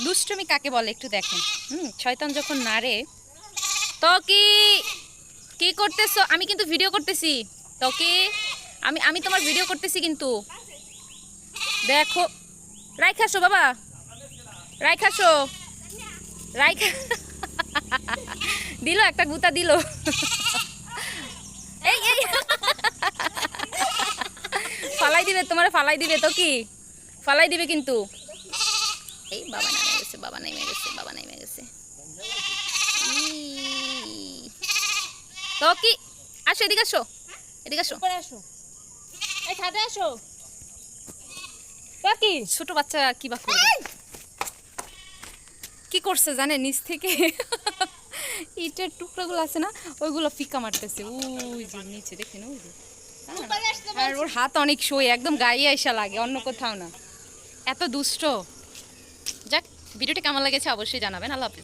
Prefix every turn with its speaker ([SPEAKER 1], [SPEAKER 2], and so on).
[SPEAKER 1] দুষ্টুমি কাকে বলে একটু দেখেন। শয়তান যখন নাড়ে। তো কি কি করতেছো? আমি কিন্তু ভিডিও করতেছি। তো কি আমি আমি তোমার ভিডিও করতেছি কিন্তু দেখো। রাইখাসো বাবা, রাইখাসো, রাইখা দিল একটা গুতা দিল। এই এই ফালাই দিবে, তোমার ফালাই দিবে। তো কি ফালাই দিবে কিন্তু। এই বাবা নেমে গেছে, বাবা নেমে গেছে, বাবা নেমে গেছে। তো কি আসো, এদিকে আসো, এদিকে আসো,
[SPEAKER 2] আসো, এই ছাদে আসো। কি
[SPEAKER 1] ছোট বাচ্চা কি বা করবে। কি করছে জানে, নিচ থেকে ইটের টুকরাগুলো আছে না, ওইগুলো ফিকা মারতেছে। ওই যে নিচে দেখেন, ওই যে। আর ওর হাত অনেক সই, একদম গায়ে আইসা লাগে, অন্য কোথাও না। এত দুষ্ট। যাক, ভিডিওটি কেমন লেগেছে অবশ্যই জানাবেন। আল্লাহ হাফেজ।